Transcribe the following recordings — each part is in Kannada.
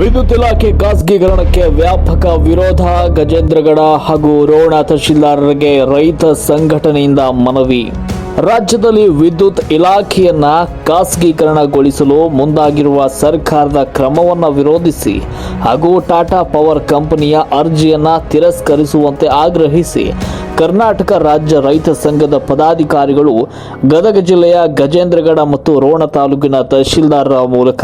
ವಿದ್ಯುತ್ ಇಲಾಖೆ ಖಾಸಗೀಕರಣಕ್ಕೆ ವ್ಯಾಪಕ ವಿರೋಧ. ಗಜೇಂದ್ರಗಡ ಹಾಗೂ ರೋಣ ತಹಶೀಲ್ದಾರರಿಗೆ ರೈತ ಸಂಘಟನೆಯಿಂದ ಮನವಿ. ರಾಜ್ಯದಲ್ಲಿ ವಿದ್ಯುತ್ ಇಲಾಖೆಯನ್ನ ಖಾಸಗೀಕರಣಗೊಳಿಸಲು ಮುಂದಾಗಿರುವ ಸರ್ಕಾರದ ಕ್ರಮವನ್ನು ವಿರೋಧಿಸಿ ಹಾಗೂ ಟಾಟಾ ಪವರ್ ಕಂಪನಿಯ ಅರ್ಜಿಯನ್ನ ತಿರಸ್ಕರಿಸುವಂತೆ ಆಗ್ರಹಿಸಿ ಕರ್ನಾಟಕ ರಾಜ್ಯ ರೈತ ಸಂಘದ ಪದಾಧಿಕಾರಿಗಳು ಗದಗ ಜಿಲ್ಲೆಯ ಗಜೇಂದ್ರಗಡ ಮತ್ತು ರೋಣ ತಾಲೂಕಿನ ತಹಶೀಲ್ದಾರರ ಮೂಲಕ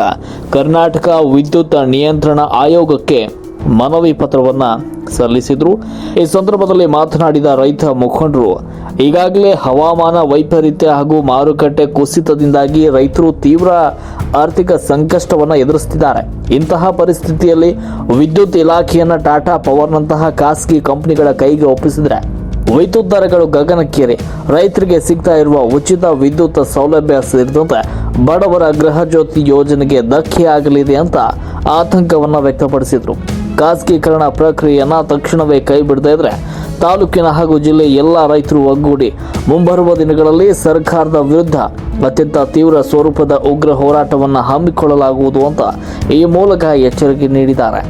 ಕರ್ನಾಟಕ ವಿದ್ಯುತ್ ನಿಯಂತ್ರಣ ಆಯೋಗಕ್ಕೆ ಮನವಿ ಪತ್ರವನ್ನು ಸಲ್ಲಿಸಿದರು. ಈ ಸಂದರ್ಭದಲ್ಲಿ ಮಾತನಾಡಿದ ರೈತ ಮುಖಂಡರು, ಈಗಾಗಲೇ ಹವಾಮಾನ ವೈಪರೀತ್ಯ ಹಾಗೂ ಮಾರುಕಟ್ಟೆ ಕುಸಿತದಿಂದಾಗಿ ರೈತರು ತೀವ್ರ ಆರ್ಥಿಕ ಸಂಕಷ್ಟವನ್ನು ಎದುರಿಸುತ್ತಿದ್ದಾರೆ. ಇಂತಹ ಪರಿಸ್ಥಿತಿಯಲ್ಲಿ ವಿದ್ಯುತ್ ಇಲಾಖೆಯನ್ನು ಟಾಟಾ ಪವರ್ನಂತಹ ಖಾಸಗಿ ಕಂಪನಿಗಳ ಕೈಗೆ ಒಪ್ಪಿಸಿದರೆ ವಿದ್ಯುತ್ ದರಗಳು ಗಗನಕ್ಕೇರಿ ರೈತರಿಗೆ ಸಿಗ್ತಾ ಇರುವ ಉಚಿತ ವಿದ್ಯುತ್ ಸೌಲಭ್ಯ ಸೇರಿದಂತೆ ಬಡವರ ಗೃಹ ಜ್ಯೋತಿ ಯೋಜನೆಗೆ ಧಕ್ಕೆಯಾಗಲಿದೆ ಅಂತ ಆತಂಕವನ್ನು ವ್ಯಕ್ತಪಡಿಸಿದರು. ಖಾಸಗೀಕರಣ ಪ್ರಕ್ರಿಯೆಯನ್ನು ತಕ್ಷಣವೇ ಕೈ ಬಿಡದೇ ಇದ್ರೆ ತಾಲೂಕಿನ ಹಾಗೂ ಜಿಲ್ಲೆಯ ಎಲ್ಲ ರೈತರು ಒಗ್ಗೂಡಿ ಮುಂಬರುವ ದಿನಗಳಲ್ಲಿ ಸರ್ಕಾರದ ವಿರುದ್ಧ ಅತ್ಯಂತ ತೀವ್ರ ಸ್ವರೂಪದ ಉಗ್ರ ಹೋರಾಟವನ್ನು ಹಮ್ಮಿಕೊಳ್ಳಲಾಗುವುದು ಅಂತ ಈ ಮೂಲಕ ಎಚ್ಚರಿಕೆ ನೀಡಿದ್ದಾರೆ.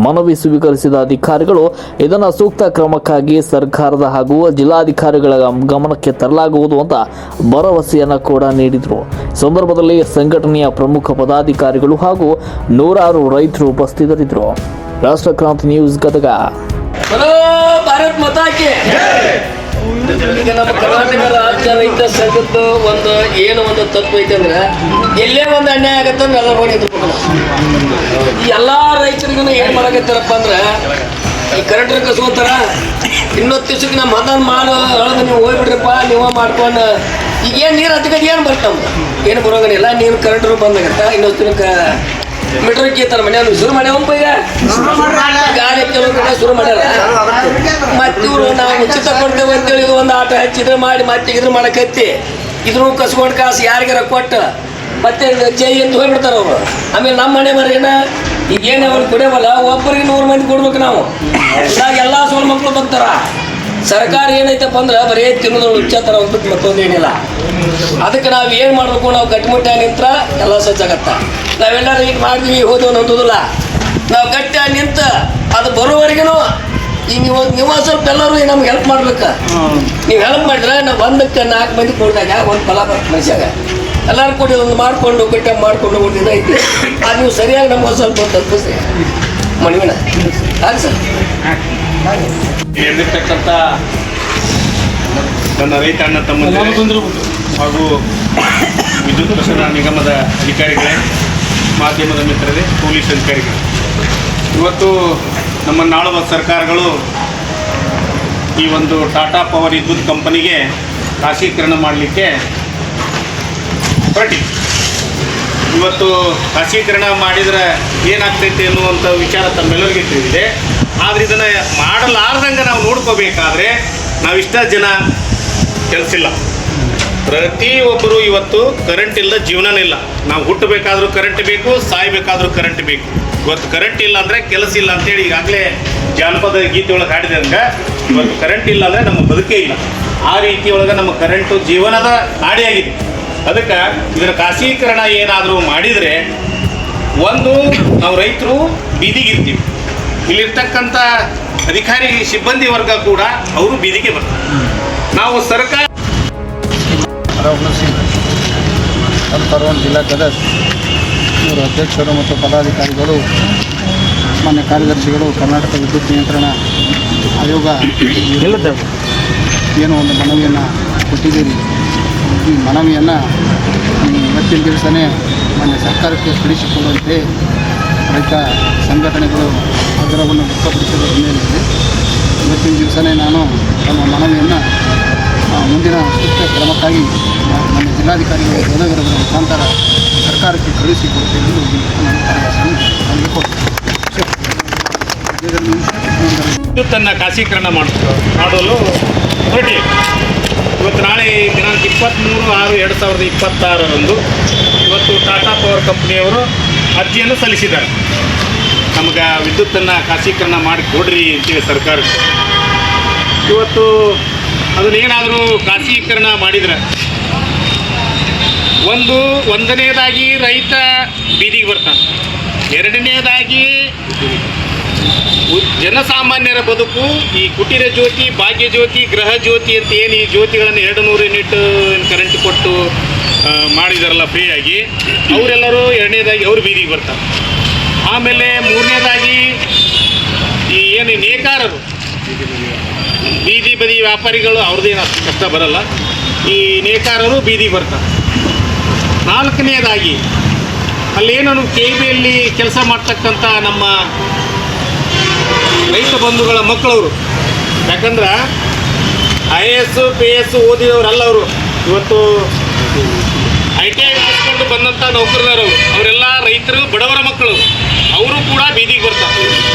ಮನವಿ ಸ್ವೀಕರಿಸಿದ ಅಧಿಕಾರಿಗಳು ಇದನ್ನು ಸೂಕ್ತ ಕ್ರಮಕ್ಕಾಗಿ ಸರ್ಕಾರದ ಹಾಗೂ ಜಿಲ್ಲಾಧಿಕಾರಿಗಳ ಗಮನಕ್ಕೆ ತರಲಾಗುವುದು ಅಂತ ಭರವಸೆಯನ್ನು ಕೂಡ ನೀಡಿದರು. ಸಂದರ್ಭದಲ್ಲಿ ಸಂಘಟನೆಯ ಪ್ರಮುಖ ಪದಾಧಿಕಾರಿಗಳು ಹಾಗೂ ನೂರಾರು ರೈತರು ಉಪಸ್ಥಿತರಿದ್ದರು. ರಾಷ್ಟ್ರಕ್ರಾಂತಿ ನ್ಯೂಸ್ ಗದಗ. ಭಾರತ್ ಮಾತಾಕ್ಕೆ ಈಗ ನಮ್ಮ ಕರ್ನಾಟಕ ರಾಜ್ಯ ರೈತ ಸಂಘದ ಒಂದು ತತ್ವ ಐತೆ ಅಂದ್ರೆ ಎಲ್ಲೇ ಒಂದು ಅನ್ಯಾಯ ಆಗತ್ತೆ ಅಂದ್ರೆ ಎಲ್ಲರೂ ನಿಂತ್ಬೇಕು. ಎಲ್ಲಾ ರೈತರಿಗೂ ಏನ್ ಮಾಡಕತ್ತಾರಪ್ಪ ಅಂದ್ರೆ ಈ ಕರೆಂಟ್ ಕಸ್ಕೋತಾರ. ಇನ್ನೊತ್ತು ದಿವ್ಸಕ್ಕೆ ನಮ್ಮ ಮತದಾನ ಮಾಡು ಹೇಳೋದು ನೀವು ಹೋಗ್ಬಿಡ್ರಪ್ಪ, ನೀವು ಮಾಡ್ಕೊಂಡು ಈಗ ಏನು ನೀರು ಹತ್ಕೊಂಡು ಏನು ಬರ್ತಮ್ಮ, ಏನು ಬರೋಗನಿಲ್ಲ. ನೀನು ಕರೆಂಟ್ ಬಂದಾಗತ್ತ ಇನ್ನೊತ್ತು ದಿನಕ್ಕೆ ಮೀಟರ್ ಕೇಳ್ತಾರ ಮನೆ ಶುರು ಮಾಡ್ಯಾವಂಪ. ಈಗ ಗಾಡಿ ಕೆಲವು ಕಡೆ ಶುರು ಮಾಡ್ಯಾರ. ಮತ್ತೆ ಇವರು ನಾವು ಉಚಿತ ಕೊಡ್ತೇವೆ ಅಂತೇಳಿ ಒಂದು ಆಟ ಹಚ್ಚಿದ್ರೆ ಮಾಡಿ ಮತ್ತೆ ಇದ್ರ ಮಾಡಕತ್ತಿ ಇದ್ರೂ ಕಸ್ಕೊಂಡು ಕಾಸು ಯಾರಿಗಾರ ಕೊಟ್ಟು ಮತ್ತೆ ಜೈ ಅಂತ ಹೋಗ್ಬಿಡ್ತಾರ ಅವರು. ಆಮೇಲೆ ನಮ್ಮ ಮನೆ ಮರಿನ ಈಗೇನು ಅವ್ರು ಕುಡಿಯೋವಲ್ಲ, ಒಬ್ಬರಿಗೆ 100 ಮಂದಿ ಕೊಡ್ಬೇಕು ನಾವು. ಇದಾಗ ಎಲ್ಲ ಸೋಲ್ ಮಕ್ಕಳು ಬರ್ತಾರ. ಸರ್ಕಾರ ಏನೈತಪ್ಪ ಅಂದ್ರೆ ಬರೀ ತಿನ್ನೋದು ಉಚ್ಚತ್ತರ ಹೋಗ್ಬಿಟ್ಟು ಮತ್ತೊಂದೇನಿಲ್ಲ. ಅದಕ್ಕೆ ನಾವು ಏನು ಮಾಡಬೇಕು, ನಾವು ಗಟ್ಟಿಮುಟ್ಟಾಗಿ ನಿಂತ್ರ ಎಲ್ಲ ಸಜ್ಜಾಗತ್ತ. ನಾವೆಲ್ಲರೂ ಈಗ ಮಾಡಿದ್ವಿ ಹೋದವು ನಂದುದಿಲ್ಲ. ನಾವು ಗಟ್ಟಿಯಾಗಿ ನಿಂತ ಅದು ಬರೋವರೆಗೂ ಈಗ ನೀವು ಸ್ವಲ್ಪ ಎಲ್ಲರೂ ನಮ್ಗೆ ಹೆಲ್ಪ್ ಮಾಡ್ಬೇಕು. ನೀವು ಹೆಲ್ಪ್ ಮಾಡಿದ್ರೆ ನಾವು 1ಕ್ಕೆ 4 ಮಂದಿ ಕೊಡಿದಾಗ ಒಂದು ಫಲ ಬರ್ತದೆ ಮನುಷ್ಯಾಗ. ಎಲ್ಲರೂ ಕೊಡಿ ಒಂದು ಮಾಡಿಕೊಂಡು ಗಟ್ಟಿ ಮಾಡಿಕೊಂಡು ಒಂದು ಇದೈತಿ. ಅದು ನೀವು ಸರಿಯಾಗಿ ನಮ್ಗೆ ಸ್ವಲ್ಪ ತಲುಪಿಸಿ ಮನವಿನ ಹಾಗೆ ಸರ್. ಇಲ್ಲಿರ್ತಕ್ಕಂಥ ನನ್ನ ರೈತ ಅಣ್ಣ ತಮ್ಮಂದಿರು ಹಾಗೂ ವಿದ್ಯುತ್ ಪ್ರಸರಣ ನಿಗಮದ ಅಧಿಕಾರಿಗಳೇ, ಮಾಧ್ಯಮದ ಮಿತ್ರರೇ, ಪೊಲೀಸ್ ಅಧಿಕಾರಿಗಳು, ಇವತ್ತು ನಮ್ಮನ್ನಾಳುವ ಸರ್ಕಾರಗಳು ಈ ಒಂದು ಟಾಟಾ ಪವರ್ ವಿದ್ಯುತ್ ಕಂಪನಿಗೆ ಖಾಸಗೀಕರಣ ಮಾಡಲಿಕ್ಕೆ ಹೊರಟಿ. ಇವತ್ತು ಖಾಸಗೀಕರಣ ಮಾಡಿದ್ರೆ ಏನಾಗ್ತೈತೆ ಅನ್ನುವಂಥ ವಿಚಾರ ತಮ್ಮೆಲ್ಲರಿಗೆ ತಿಳಿದಿದೆ. ಆದರೆ ಇದನ್ನು ಮಾಡಲಾರ್ದಂಗೆ ನಾವು ನೋಡ್ಕೋಬೇಕಾದ್ರೆ ನಾವಿಷ್ಟ ಜನ ಕೆಲಸ ಇಲ್ಲ. ಪ್ರತಿಯೊಬ್ಬರು ಇವತ್ತು ಕರೆಂಟ್ ಇಲ್ಲದ ಜೀವನನೇ ಇಲ್ಲ. ನಾವು ಹುಟ್ಟಬೇಕಾದ್ರೂ ಕರೆಂಟ್ ಬೇಕು, ಸಾಯಬೇಕಾದ್ರೂ ಕರೆಂಟ್ ಬೇಕು. ಇವತ್ತು ಕರೆಂಟ್ ಇಲ್ಲ ಅಂದರೆ ಕೆಲಸ ಇಲ್ಲ ಅಂತೇಳಿ ಈಗಾಗಲೇ ಜಾನಪದ ಗೀತೆ ಒಳಗೆ ಹಾಡಿದಂಗೆ ಇವತ್ತು ಕರೆಂಟ್ ಇಲ್ಲ ಅಂದರೆ ನಮ್ಮ ಬದುಕೇ ಇಲ್ಲ. ಆ ರೀತಿಯೊಳಗೆ ನಮ್ಮ ಕರೆಂಟು ಜೀವನದ ನಾಡಿಯಾಗಿದೆ. ಅದಕ್ಕೆ ಇದರ ಖಾಸಗೀಕರಣ ಏನಾದರೂ ಮಾಡಿದರೆ ಒಂದು ನಾವು ರೈತರು ಬೀದಿಗಿರ್ತೀವಿ, ಇಲ್ಲಿರ್ತಕ್ಕಂಥ ಅಧಿಕಾರಿ ಸಿಬ್ಬಂದಿ ವರ್ಗ ಕೂಡ ಅವರು ಬೀದಿಗೆ ಬರ್ತಾರೆ. ನಾವು ಸರ್ಕಾರ ಕಾರವಾರ ಜಿಲ್ಲಾ ಗದಗ ಇವರು ಅಧ್ಯಕ್ಷರು ಮತ್ತು ಪದಾಧಿಕಾರಿಗಳು, ಮಾನ್ಯ ಕಾರ್ಯದರ್ಶಿಗಳು, ಕರ್ನಾಟಕ ವಿದ್ಯುತ್ ನಿಯಂತ್ರಣ ಆಯೋಗ ಏನೋ ಒಂದು ಮನವಿಯನ್ನು ಕೊಟ್ಟಿದ್ದೀರಿ. ಈ ಮನವಿಯನ್ನು ಇವತ್ತಿನ ದಿವಸನೇ ಮಾನ್ಯ ಸರ್ಕಾರಕ್ಕೆ ಕಳಿಸಿಕೊಡುವಂತೆ ರೈತ ಸಂಘಟನೆಗಳು ಆಗ್ರಹವನ್ನು ವ್ಯಕ್ತಪಡಿಸಿದ ಹಿನ್ನೆಲೆಯಲ್ಲಿ ಇವತ್ತಿನ ದಿವಸನೇ ನಾನು ನಮ್ಮ ಮನವಿಯನ್ನು ಮುಂದಿನ ಸೂಕ್ತ ಕ್ರಮಕ್ಕಾಗಿ ನಮ್ಮ ಜಿಲ್ಲಾಧಿಕಾರಿಗಳು ಗದಗರವರ ಮುಖಾಂತರ ಸರ್ಕಾರಕ್ಕೆ ಕಳುಹಿಸಿಕೊಡ್ತೇವೆ ಎಂದು ನಾನು ಭರವಸೆಯನ್ನು ವಿದ್ಯುತ್ತನ್ನು ಖಾಸಗೀಕರಣ ಮಾಡಲು ಹೊರಟಿ. ಇವತ್ತು ನಾಳೆ ದಿನಾಂಕ 23/6/2026 ಇವತ್ತು ಟಾಟಾ ಪವರ್ ಕಂಪ್ನಿಯವರು ಅರ್ಜಿಯನ್ನು ಸಲ್ಲಿಸಿದ್ದಾರೆ. ನಮಗೆ ವಿದ್ಯುತ್ತನ್ನು ಖಾಸಗೀಕರಣ ಮಾಡಿ ಕೊಡ್ರಿ ಅಂತೇಳಿ ಸರ್ಕಾರಕ್ಕೆ. ಇವತ್ತು ಅದನ್ನೇನಾದರೂ ಖಾಸಗೀಕರಣ ಮಾಡಿದರೆ ಒಂದನೇದಾಗಿ ರೈತ ಬೀದಿಗೆ ಬರ್ತಾನೆ, ಎರಡನೇದಾಗಿ ಜನಸಾಮಾನ್ಯರ ಬದುಕು ಈ ಕುಟೀರ ಜ್ಯೋತಿ, ಭಾಗ್ಯ ಜ್ಯೋತಿ, ಗೃಹ ಜ್ಯೋತಿ ಅಂತ ಏನು ಈ ಜ್ಯೋತಿಗಳನ್ನು 200 ಯೂನಿಟ್ ಕರೆಂಟ್ ಕೊಟ್ಟು ಮಾಡಿದಾರಲ್ಲ ಫ್ರೀಯಾಗಿ, ಅವರೆಲ್ಲರೂ ಎರಡನೇದಾಗಿ ಅವ್ರು ಬೀದಿಗೆ ಬರ್ತಾರೆ. ಆಮೇಲೆ ಮೂರನೇದಾಗಿ ಈ ಏನು ನೇಕಾರರು, ಬೀದಿ ಬದಿ ವ್ಯಾಪಾರಿಗಳು, ಅವ್ರದ್ದೇನು ಅಷ್ಟು ಕಷ್ಟ ಬರಲ್ಲ, ಈ ನೇಕಾರರು ಬೀದಿಗೆ ಬರ್ತಾರೆ. ನಾಲ್ಕನೇದಾಗಿ ಅಲ್ಲೇನು KBಯಲ್ಲಿ ಕೆಲಸ ಮಾಡ್ತಕ್ಕಂಥ ನಮ್ಮ ರೈತ ಬಂಧುಗಳ ಮಕ್ಕಳವರು, ಯಾಕಂದ್ರೆ IAS PAS ಓದಿದವರಲ್ಲ ಅವರು. ಇವತ್ತು ITI ಮುಗಿಸ್ಕೊಂಡು ಬಂದಂಥ ನೌಕರರು ಅವರೆಲ್ಲ ರೈತರು, ಬಡವರ ಮಕ್ಕಳು, ಅವರು ಕೂಡ ಬೀದಿಗೆ ಬರ್ತಾರೆ.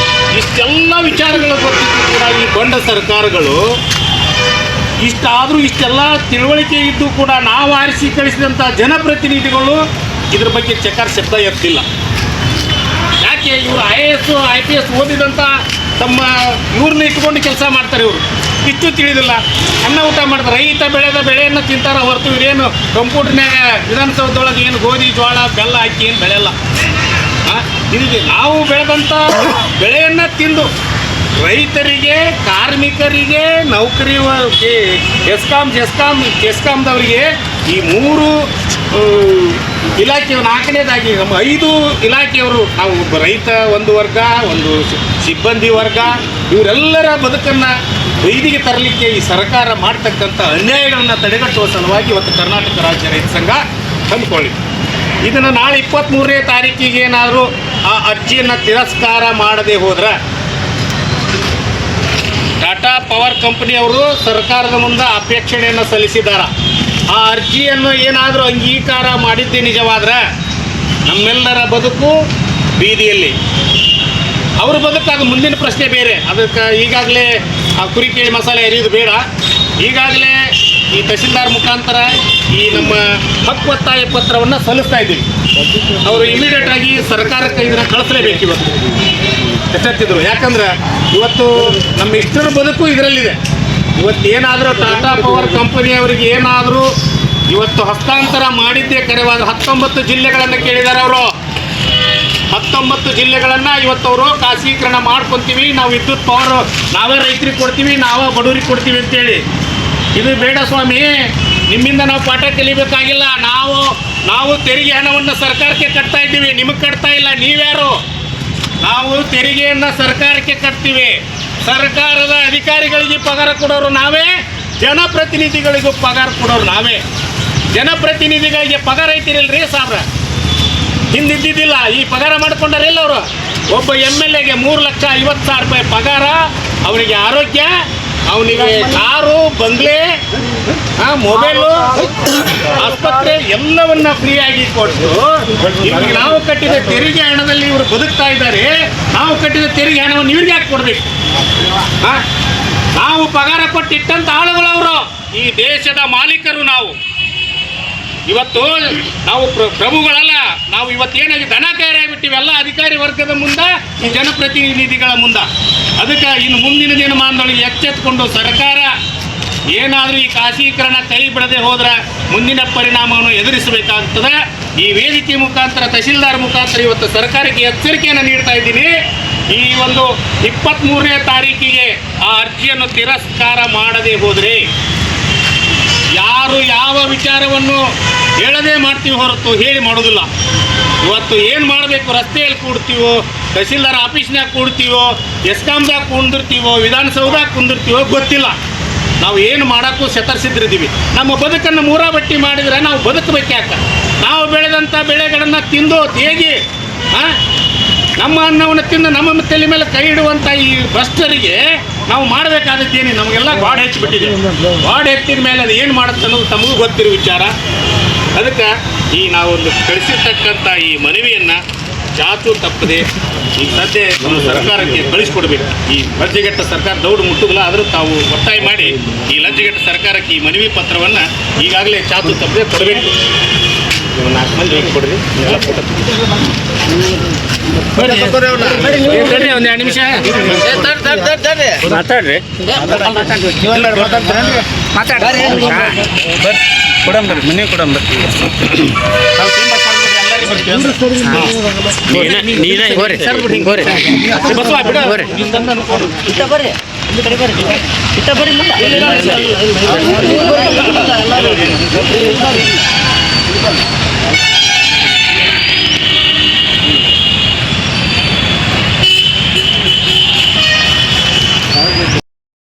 ಇಷ್ಟೆಲ್ಲ ವಿಚಾರಗಳು ಬರ್ತಿದ್ರು ಕೂಡ ಈ ಬಂಡ ಸರ್ಕಾರಗಳು ಇಷ್ಟೆಲ್ಲ ತಿಳುವಳಿಕೆ ಇದ್ದು ಕೂಡ ನಾವು ಆರಿಸಿ ಕಳಿಸಿದಂಥ ಜನಪ್ರತಿನಿಧಿಗಳು ಇದ್ರ ಬಗ್ಗೆ ಚಕಾರ ಶಬ್ದ ಎತ್ತಿಲ್ಲ. ಯಾಕೆ ಇವರು IAS IPS ಓದಿದಂಥ ತಮ್ಮ ಇವ್ರನ್ನ ಇಟ್ಕೊಂಡು ಕೆಲಸ ಮಾಡ್ತಾರೆ. ಇವರು ಇಷ್ಟು ತಿಳಿದಿಲ್ಲ. ಅನ್ನ ಊಟ ಮಾಡ್ತಾರೆ, ರೈತ ಬೆಳೆದ ಬೆಳೆಯನ್ನು ತಿಂತಾರೆ ಹೊರತು ಇದೇನು ಕಂಪ್ಯೂಟರ್ನಾಗ ವಿಧಾನಸೌಧದೊಳಗೆ ಏನು ಗೋಧಿ, ಜೋಳ, ಬೆಲ್ಲ ಹಾಕಿ ಏನು ಬೆಳೆಯಲ್ಲ. ಇದಕ್ಕೆ ನಾವು ಬೆಳೆದಂಥ ಬೆಳೆಯನ್ನು ತಿಂದು ರೈತರಿಗೆ, ಕಾರ್ಮಿಕರಿಗೆ, ನೌಕರಿ, ಎಸ್ಕಾಮ್ದವರಿಗೆ ಈ 3 ಇಲಾಖೆ, ನಾಲ್ಕನೇದಾಗಿ ನಮ್ಮ 5 ಇಲಾಖೆಯವರು, ನಾವು ಒಬ್ಬ ರೈತ ಒಂದು ವರ್ಗ, ಒಂದು ಸಿಬ್ಬಂದಿ ವರ್ಗ, ಇವರೆಲ್ಲರ ಬದುಕನ್ನು ಬೀದಿಗೆ ತರಲಿಕ್ಕೆ ಈ ಸರ್ಕಾರ ಮಾಡ್ತಕ್ಕಂಥ ಅನ್ಯಾಯಗಳನ್ನು ತಡೆಗಟ್ಟುವ ಸಲುವಾಗಿ ಇವತ್ತು ಕರ್ನಾಟಕ ರಾಜ್ಯ ರೈತ ಸಂಘ ಹಮ್ಮಿಕೊಳ್ಳಿ. ಇದನ್ನು ನಾಳೆ 23ನೇ ತಾರೀಕಿಗೆ ಏನಾದರೂ ಆ ಅರ್ಜಿಯನ್ನು ತಿರಸ್ಕಾರ ಮಾಡದೆ ಹೋದ್ರೆ ಟಾಟಾ ಪವರ್ ಕಂಪನಿಯವರು ಸರ್ಕಾರದ ಮುಂದೆ ಅಪೇಕ್ಷಣೆಯನ್ನು ಸಲ್ಲಿಸಿದ್ದಾರೆ. ಆ ಅರ್ಜಿಯನ್ನು ಏನಾದರೂ ಅಂಗೀಕಾರ ಮಾಡಿದ್ದೇ ನಿಜವಾದರೆ ನಮ್ಮೆಲ್ಲರ ಬದುಕು ಬೀದಿಯಲ್ಲಿ, ಅವ್ರ ಬದುಕು ಅದು ಮುಂದಿನ ಪ್ರಶ್ನೆ ಬೇರೆ. ಅದಕ್ಕೆ ಈಗಾಗಲೇ ಆ ಕುರಿ ಕೇಳಿ ಮಸಾಲೆ ಎರಿಯೋದು ಬೇಡ. ಈಗಾಗಲೇ ಈ ತಹಸೀಲ್ದಾರ್ ಮುಖಾಂತರ ಈ ನಮ್ಮ ಹಕ್ಕು ಒತ್ತಾಯ ಪತ್ರವನ್ನು ಸಲ್ಲಿಸ್ತಾ ಇದ್ದೀವಿ. ಅವರು ಇಮಿಡಿಯೇಟಾಗಿ ಸರ್ಕಾರಕ್ಕೆ ಇದನ್ನು ಕಳಿಸಲೇಬೇಕು. ಇವತ್ತು ಎಚ್ಚೆತ್ತಿದ್ರು, ಯಾಕಂದ್ರೆ ಇವತ್ತು ನಮ್ಮ ಇಷ್ಟರ ಬದುಕು ಇದರಲ್ಲಿದೆ. ಇವತ್ತು ಏನಾದರೂ ಟಾಟಾ ಪವರ್ ಕಂಪನಿಯವರಿಗೆ ಏನಾದರೂ ಇವತ್ತು ಹಸ್ತಾಂತರ ಮಾಡಿದ್ದೇ ಕರೆವಾದ 19 ಜಿಲ್ಲೆಗಳನ್ನು ಕೇಳಿದ್ದಾರೆ ಅವರು. 19 ಜಿಲ್ಲೆಗಳನ್ನು ಇವತ್ತು ಅವರು ಖಾಸಗೀಕರಣ ಮಾಡ್ಕೊತೀವಿ, ನಾವು ವಿದ್ಯುತ್ ಪವರ್ ನಾವೇ ರೈತರಿಗೆ ಕೊಡ್ತೀವಿ, ನಾವೇ ಬಡವರಿಗೆ ಕೊಡ್ತೀವಿ ಅಂತೇಳಿ. ಇದು ಬೇಡ ಸ್ವಾಮಿ, ನಿಮ್ಮಿಂದ ನಾವು ಪಾಠ ಕಲಿಬೇಕಾಗಿಲ್ಲ. ನಾವು ತೆರಿಗೆ ಹಣವನ್ನು ಸರ್ಕಾರಕ್ಕೆ ಕಟ್ತಾ ಇದ್ದೀವಿ, ನಿಮಗೆ ಕಟ್ತಾ ಇಲ್ಲ. ನೀವ್ಯಾರು? ನಾವು ತೆರಿಗೆಯನ್ನು ಸರ್ಕಾರಕ್ಕೆ ಕಟ್ತೀವಿ. ಸರ್ಕಾರದ ಅಧಿಕಾರಿಗಳಿಗೆ ಪಗಾರ ಕೊಡೋರು ನಾವೇ, ಜನಪ್ರತಿನಿಧಿಗಳಿಗೂ ಪಗಾರ ಕೊಡೋರು ನಾವೇ. ಜನಪ್ರತಿನಿಧಿಗಳಿಗೆ ಪಗಾರ ಐತಿರಲ್ರಿ ಸಾಬ್ರ, ಹಿಂದಿದ್ದಿದ್ದಿಲ್ಲ. ಈ ಪಗಾರ ಮಾಡ್ಕೊಂಡಾರಿಲ್ಲ ಅವರು. ಒಬ್ಬ MLAಗೆ 3,50,000 ರೂಪಾಯಿ ಪಗಾರ, ಅವನಿಗೆ ಆರೋಗ್ಯ, ಅವನಿಗೆ ಕಾರು, ಬಂಗ್ಲೆ, ಮೊಬೈಲು, ಆಸ್ಪತ್ರೆ ಎಲ್ಲವನ್ನ ಫ್ರೀಯಾಗಿ ಕೊಟ್ಟು ಇವ್ರಿಗೆ ನಾವು ಕಟ್ಟಿದ ತೆರಿಗೆ ಹಣದಲ್ಲಿ ಇವರು ಬದುಕ್ತಾ ಇದ್ದಾರೆ. ನಾವು ಕಟ್ಟಿದ ತೆರಿಗೆ ಹಣವನ್ನು ಇವ್ರಿಗೆ ಯಾಕೆ ಕೊಡ್ಬೇಕು? ನಾವು ಪಗಾರ ಕೊಟ್ಟಿಟ್ಟಂತ ಆಳುಗಳವರು, ಈ ದೇಶದ ಮಾಲೀಕರು ನಾವು. ಇವತ್ತು ನಾವು ಪ್ರಭುಗಳಲ್ಲ, ನಾವು ಇವತ್ತೇನಾಗಿ ದನ ಕಾಯಿಬಿಟ್ಟಿವಿ ಎಲ್ಲ ಅಧಿಕಾರಿ ವರ್ಗದ ಮುಂದೆ, ಈ ಜನಪ್ರತಿನಿಧಿಗಳ ಮುಂದೆ. ಅದಕ್ಕೆ ಇನ್ನು ಮುಂದಿನ ದಿನಮಾನದೊಳಗೆ ಎಚ್ಚೆತ್ತುಕೊಂಡು ಸರ್ಕಾರ ಏನಾದರೂ ಈ ಖಾಸಗೀಕರಣ ಕೈ ಬಿಡದೆ ಹೋದ್ರೆ ಮುಂದಿನ ಪರಿಣಾಮವನ್ನು ಎದುರಿಸಬೇಕಾಗ್ತದೆ. ಈ ವೇದಿಕೆ ಮುಖಾಂತರ, ತಹಶೀಲ್ದಾರ್ ಮುಖಾಂತರ ಇವತ್ತು ಸರ್ಕಾರಕ್ಕೆ ಎಚ್ಚರಿಕೆಯನ್ನು ನೀಡ್ತಾ ಇದ್ದೀನಿ. ಈ ಒಂದು 23ನೇ ತಾರೀಕಿಗೆ ಆ ಅರ್ಜಿಯನ್ನು ತಿರಸ್ಕಾರ ಮಾಡದೆ ಹೋದರೆ ಯಾರು ಯಾವ ವಿಚಾರವನ್ನು ಹೇಳದೇ ಮಾಡ್ತೀವಿ ಹೊರತು ಹೇಳಿ ಮಾಡೋದಿಲ್ಲ. ಇವತ್ತು ಏನು ಮಾಡಬೇಕು, ರಸ್ತೆಯಲ್ಲಿ ಕೂಡ್ತೀವೋ, ತಹಶೀಲ್ದಾರ್ ಆಫೀಸ್ನಾಗ ಕೂಡ್ತೀವೋ, ಎಸ್ಕಾಮ್ದಾಗ ಕುಂದಿರ್ತೀವೋ, ವಿಧಾನಸೌಧದಾಗ ಕುಂದಿರ್ತೀವೋ ಗೊತ್ತಿಲ್ಲ. ನಾವು ಏನು ಮಾಡೋಕ್ಕೂ ಶತರ್ಸಿದ್ರಿದ್ದೀವಿ. ನಮ್ಮ ಬದುಕನ್ನು ಮೂರಾಬಟ್ಟಿ ಮಾಡಿದರೆ ನಾವು ಬದುಕಬೇಕಾಕ. ನಾವು ಬೆಳೆದಂಥ ಬೆಳೆಗಳನ್ನು ತಿಂದು ತೇಗಿ ನಮ್ಮ ಅನ್ನವನ್ನು ತಿಂದು ನಮ್ಮ ತಲೆ ಮೇಲೆ ಕೈ ಇಡುವಂಥ ಈ ಭ್ರಷ್ಟರಿಗೆ ನಾವು ಮಾಡಬೇಕಾದದ್ದೇನು? ನಮಗೆಲ್ಲ ಗಾಡ್ ಹೆಚ್ಚಿಬಿಟ್ಟಿದೆ. ಗಾಡ್ ಹೆಚ್ಚಿದ ಮೇಲೆ ಅದು ಏನು ಮಾಡುತ್ತೆ ಅನ್ನೋದು ತಮಗೂ ಗೊತ್ತಿರೋ ವಿಚಾರ. ಅದಕ್ಕೆ ಈ ನಾವೊಂದು ಕಳಿಸಿರ್ತಕ್ಕಂಥ ಈ ಮನವಿಯನ್ನು ಚಾಚು ತಪ್ಪದೆ ಈ ಸದ್ಯ ನಮ್ಮ ಸರ್ಕಾರಕ್ಕೆ ಕಳಿಸ್ಕೊಡ್ಬೇಕು. ಈ ಲಜ್ಜೆಗೆಟ್ಟ ಸರ್ಕಾರ ದೌಡು ಮುಟ್ಟುದಿಲ್ಲ, ಆದರೂ ತಾವು ಒತ್ತಾಯ ಮಾಡಿ ಈ ಲಜ್ಜೆಗೆಟ್ಟ ಸರ್ಕಾರಕ್ಕೆ ಈ ಮನವಿ ಪತ್ರವನ್ನು ಈಗಾಗಲೇ ಚಾಚು ತಪ್ಪದೆ ಕೊಡಬೇಕು. 4 ಮಂದಿ ಹೋಗಿ ಕೊಡ್ರಿ, ಎಲ್ಲ ಫೋಟೋ ಬರ್ರಿ. ಒಂದು 2 ನಿಮಿಷ ಮಾತಾಡ್ರಿ. ಕೊಡಂಬರ್ರಿ, ಮನೆ ಕೊಡಂಬರ್ರಿ.